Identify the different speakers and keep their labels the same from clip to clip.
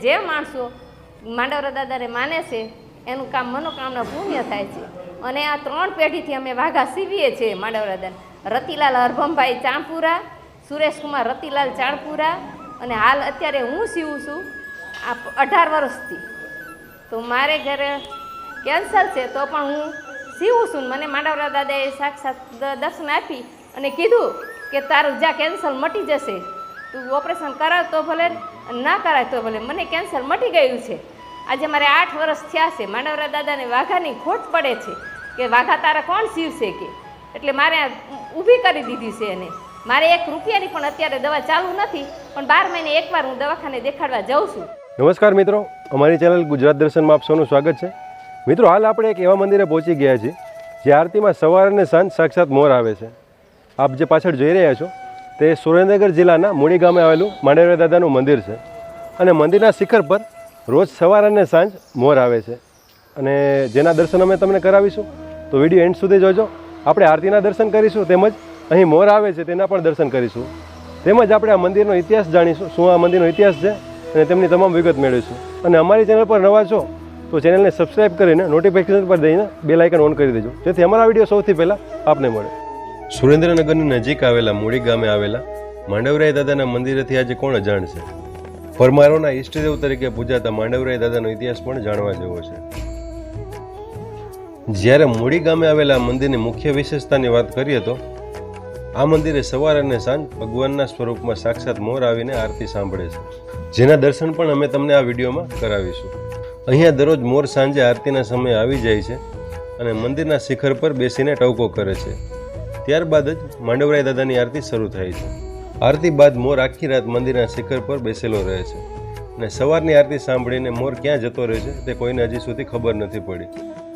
Speaker 1: જે માણસો માંડવરા દાદાને માને છે એનું કામ મનોકામના પુણ્ય થાય છે. અને આ 3 પેઢીથી અમે વાઘા સીવીએ છીએ માંડવરા દાદા. રતિલાલ હરભમભાઈ ચાણપુરા, સુરેશકુમાર રતિલાલ ચાણપુરા, અને હાલ અત્યારે હું સીવું છું આ 18 વર્ષથી. તો મારે ઘરે કેન્સર છે તો પણ હું સીવું છું. મને માંડવરા દાદાએ સાક્ષાત દર્શન આપી અને કીધું કે તારું જ્યાં કેન્સર મટી જશે, તું ઓપરેશન કરાવ તો ભલે, ના કરાય તો ભલે, મને કેન્સર મટી ગયું છે. આજે મારે 8 વર્ષ થયા છે. માંડવરા દાદાને વાઘાની ખોટ પડે છે કે વાઘા તારા કોણ સીવશે કે, એટલે મારે ઊભી કરી દીધી છે. એને મારે 1 રૂપિયાની પણ અત્યારે દવા ચાલુ નથી, પણ 12 મહિને એકવાર હું દવાખાને દેખાડવા જાઉં છું.
Speaker 2: નમસ્કાર મિત્રો, અમારી ચેનલ ગુજરાત દર્શનમાં આપ સૌનું સ્વાગત છે. મિત્રો, હાલ આપણે એક એવા મંદિરે પહોંચી ગયા છીએ જે આરતીમાં સવાર અને સાંજ સાક્ષાત મોર આવે છે. આપ જે પાછળ જોઈ રહ્યા છો તે સુરેન્દ્રનગર જિલ્લાના મૂળી ગામે આવેલું માંડવરા દાદાનું મંદિર છે. અને મંદિરના શિખર પર રોજ સવાર અને સાંજ મોર આવે છે, અને જેના દર્શન અમે તમને કરાવીશું. તો વિડીયો એન્ડ સુધી જોજો. આપણે આરતીના દર્શન કરીશું, તેમજ અહીં મોર આવે છે તેના પણ દર્શન કરીશું. તેમજ આપણે આ મંદિરનો ઇતિહાસ જાણીશું, શું આ મંદિરનો ઇતિહાસ છે, અને તેમની તમામ વિગત મેળવીશું. અને અમારી ચેનલ પર નવા છો તો ચેનલને સબસ્ક્રાઈબ કરીને નોટિફિકેશન પર દઈને બેલ આઇકન ઓન કરી દેજો, જેથી અમારા વિડીયો સૌથી પહેલાં આપને મળે. સુરેન્દ્રનગરની નજીક આવેલા મૂળી ગામે આવેલા માંડવરાય દાદાના મંદિરેથી આજે કોણ અજાણ છે? પરમારોના ઈષ્ટદેવ તરીકે પૂજાતા માંડવરાય દાદાનો ઇતિહાસ પણ જાણવા જેવો છે. જ્યારે મૂળી ગામે આવેલા મંદિરની મુખ્ય વિશેષતાની વાત કરીએ તો આ મંદિરે સવાર અને સાંજ ભગવાનના સ્વરૂપમાં સાક્ષાત મોર આવીને આરતી સાંભળે છે, જેના દર્શન પણ અમે તમને આ વિડીયોમાં કરાવીશું. અહીંયા દરરોજ મોર સાંજે આરતીના સમયે આવી જાય છે અને મંદિરના શિખર પર બેસીને ટવકો કરે છે. ત્યારબાદ જ માંડવરાય દાદાની આરતી શરૂ થાય છે. આરતી બાદ મોર આખી રાત મંદિરના શિખર પર બેસેલો રહે છે, અને સવારની આરતી સાંભળીને મોર ક્યાં જતો રહે છે તે કોઈને હજી સુધી ખબર નથી પડી.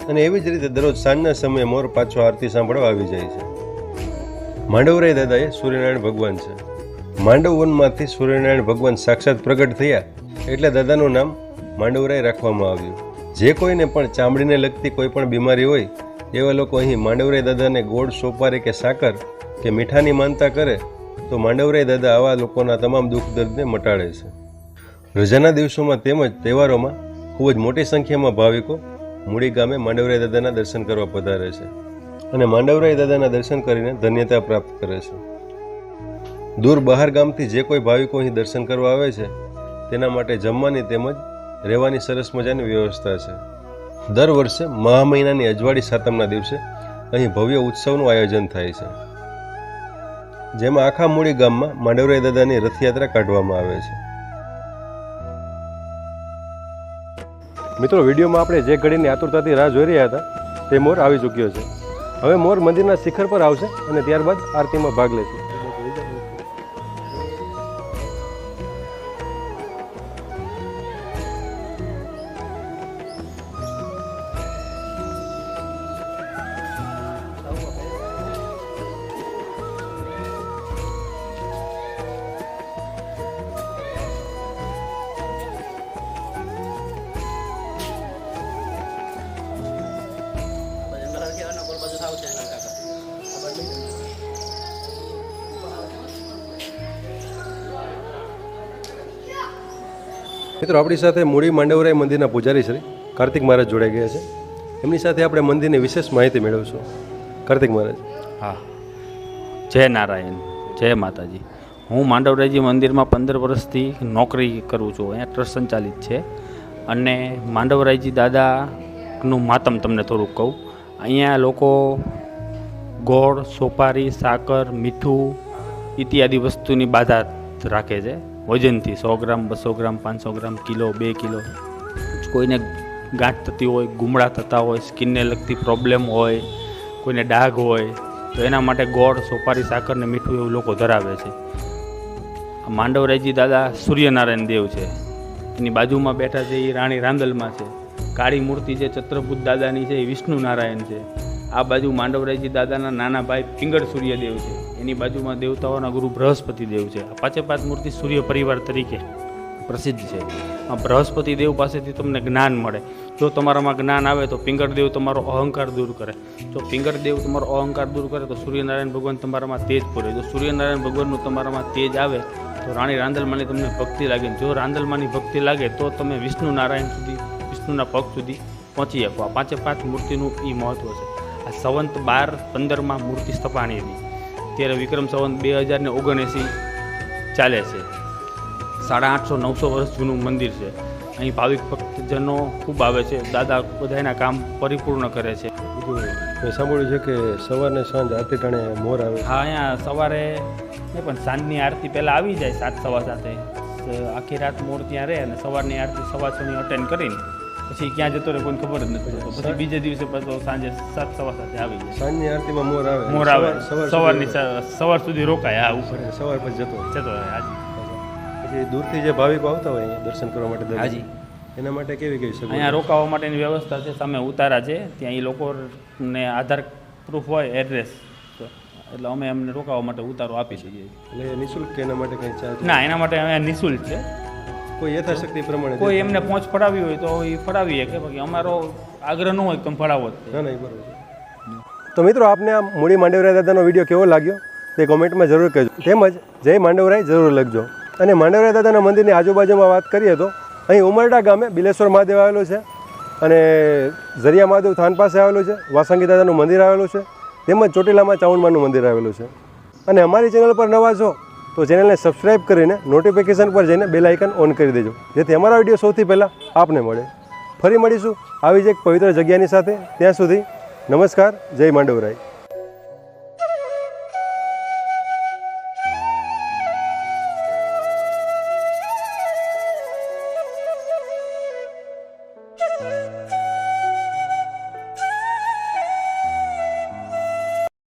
Speaker 2: અને એવી જ રીતે દરરોજ સાંજના સમયે મોર પાછો આરતી સાંભળવા આવી જાય છે. માંડવરાય દાદા એ સૂર્યનારાયણ ભગવાન છે. માંડવ વનમાંથી સૂર્યનારાયણ ભગવાન સાક્ષાત પ્રગટ થયા એટલે દાદાનું નામ માંડવરાય રાખવામાં આવ્યું. જે કોઈને પણ ચામડીને લગતી કોઈ પણ બીમારી હોય એવા લોકો અહીં માંડવરાય દાદાને ગોળ, સોપારી કે સાકર કે મીઠાની માનતા કરે તો માંડવરાય દાદા આવા લોકોના તમામ દુઃખ દર્દને મટાડે છે. રજાના દિવસોમાં તેમજ તહેવારોમાં ખૂબ જ મોટી સંખ્યામાં ભાવિકો મૂળી ગામે માંડવરાય દાદાના દર્શન કરવા પધારે છે, અને માંડવરાય દાદાના દર્શન કરીને ધન્યતા પ્રાપ્ત કરે છે. દૂર બહાર ગામથી જે કોઈ ભાવિકો અહીં દર્શન કરવા આવે છે તેના માટે જમવાની તેમજ રહેવાની સરસ મજાની વ્યવસ્થા છે. દર વર્ષે મહા મહિનાની અજવાળી સાતમના દિવસે અહીં ભવ્ય ઉત્સવનું આયોજન થાય છે, જેમાં આખા મૂળી ગામમાં માંડવરાય દાદાની રથયાત્રા કાઢવામાં આવે છે. મિત્રો, વિડીયોમાં આપણે જે ઘડીની આતુરતાથી રાહ જોઈ રહ્યા હતા તે મોર આવી ચૂક્યો છે. હવે મોર મંદિરના શિખર પર આવશે અને ત્યારબાદ આરતીમાં ભાગ લેશે. મિત્રો, આપણી સાથે મૂળી માંડવરાય મંદિરના પૂજારી શ્રી કાર્તિક મહારાજ જોડાઈ ગયા છે. એમની સાથે આપણે મંદિરની વિશેષ માહિતી મેળવીશું. કાર્તિક મહારાજ.
Speaker 3: હા, જય નારાયણ, જય માતાજી. હું માંડવરાયજી મંદિરમાં 15 વર્ષથી નોકરી કરું છું. અહીંયા ટ્રસ્ટ સંચાલિત છે. અને માંડવરાયજી દાદાનું માતમ તમને થોડુંક કહું. અહીંયા લોકો ગોળ, સોપારી, સાકર, મીઠું ઇત્યાદિ વસ્તુની બાધા રાખે છે. વજનથી 100 ગ્રામ, 200 ગ્રામ, 500 ગ્રામ, કિલો, 2 કિલો. કોઈને ગાંઠ થતી હોય, ગુમડા થતા હોય, સ્કિનને લગતી પ્રોબ્લેમ હોય, કોઈને ડાઘ હોય, તો એના માટે ગોળ, સોપારી, સાકર ને મીઠું એવું લોકો ધરાવે છે. માંડવરાયજી દાદા સૂર્યનારાયણ દેવ છે. એની બાજુમાં બેઠા છે એ રાણી રાંદલમાં છે. કાળી મૂર્તિ જે ચત્રભૂત દાદાની છે એ વિષ્ણુ નારાયણ છે. આ બાજુ માંડવરાયજી દાદાના નાના ભાઈ પિંગળ સૂર્યદેવ છે. એની બાજુમાં દેવતાઓના ગુરુ બૃહસ્પતિ દેવ છે. આ 5 મૂર્તિ સૂર્ય પરિવાર તરીકે પ્રસિદ્ધ છે. આ બૃહસ્પતિ દેવ પાસેથી તમને જ્ઞાન મળે. જો તમારામાં જ્ઞાન આવે તો પિંગળ દેવ તમારો અહંકાર દૂર કરે. જો પિંગળ દેવ તમારો અહંકાર દૂર કરે તો સૂર્યનારાયણ ભગવાન તમારામાં તેજ પૂરે. જો સૂર્યનારાયણ ભગવાનનું તમારામાં તેજ આવે તો રાણી રાંદલમાની તમને ભક્તિ લાગે જો રાંદલમાની ભક્તિ લાગે તો તમે વિષ્ણુ નારાયણ સુધી વિષ્ણુના પગ સુધી પહોંચી શકો આ 5 મૂર્તિનું એ મહત્ત્વ છે આ સંવંત 12-15માં મૂર્તિ સ્થપાણી હતી ત્યારે વિક્રમ સંવંત 2079 ચાલે છે 850-900 વર્ષ જૂનું મંદિર છે અહીં ભાવિક ભક્તજનો ખૂબ આવે છે દાદા બધાના કામ પરિપૂર્ણ કરે છે
Speaker 2: મેં સાંભળ્યું છે કે સવારને સાંજ આરતી ટાણે મોર આવે
Speaker 3: હા અહીંયા સવારે નહીં પણ સાંજની આરતી પહેલાં આવી જાય 7-7:15 આખી રાત મોર ત્યાં રહે અને સવારની આરતી 6:15 અટેન્ડ કરીને પછી ક્યાં જતો રહે કોઈને ખબર જ નથી પછી બીજે દિવસે પાછો સાંજે 7-7:15 આવી જાય
Speaker 2: સાંજની આરતીમાં મોર આવે
Speaker 3: સવાર સુધી રોકાય હા ઉપર
Speaker 2: સવાર પછી જતો
Speaker 3: રહે હાજી
Speaker 2: પછી દૂરથી જે ભાવિકો આવતા હોય અહીંયા દર્શન કરવા માટે
Speaker 3: હાજી
Speaker 2: એના માટે કેવી સગવડ
Speaker 3: અહીંયા રોકાવા માટેની વ્યવસ્થા છે સામે ઉતારા છે ત્યાં એ લોકોને આધાર પ્રૂફ હોય એડ્રેસ એટલે અમે એમને રોકાવા માટે ઉતારો આપી શકીએ
Speaker 2: એટલે નિઃશુલ્ક કે એના માટે કંઈ ચાર્જ
Speaker 3: ના એના માટે અહીંયા નિઃશુલ્ક છે
Speaker 2: કોઈ યથાશક્તિ પ્રમાણે
Speaker 3: કોઈ એમને પહોંચ ફડાવી હોય તો એ ફડાવીએ કે બાકી અમારો આગ્રહ ન હોય કે તમે ફડાવો જ
Speaker 2: ના ના એ બરાબર છે તો મિત્રો આપને આ મૂળી માંડવરાય દાદાનો વિડીયો કેવો લાગ્યો તે કોમેન્ટમાં જરૂર કહેજો તેમજ જય માંડવરાય જરૂર લખજો અને માંડવરાય દાદાના મંદિરની આજુબાજુમાં વાત કરીએ તો અહીં ઉમરડા ગામે બિલેશ્વર મહાદેવ આવેલું છે અને ઝરિયા મહાદેવ થાન પાસે આવેલું છે વાસંગી દાદાનું મંદિર આવેલું છે તેમજ ચોટીલામાં ચાઉંડમાનું મંદિર આવેલું છે અને અમારી ચેનલ પર નવા છો તો ચેનલને સબસ્ક્રાઈબ કરીને નોટિફિકેશન પર જઈને બેલ આઇકન ઓન કરી દેજો જેથી અમારા વિડીયો સૌથી પહેલાં આપને મળે ફરી મળીશું આવી જ એક પવિત્ર જગ્યાની સાથે ત્યાં સુધી નમસ્કાર જય માંડવરાય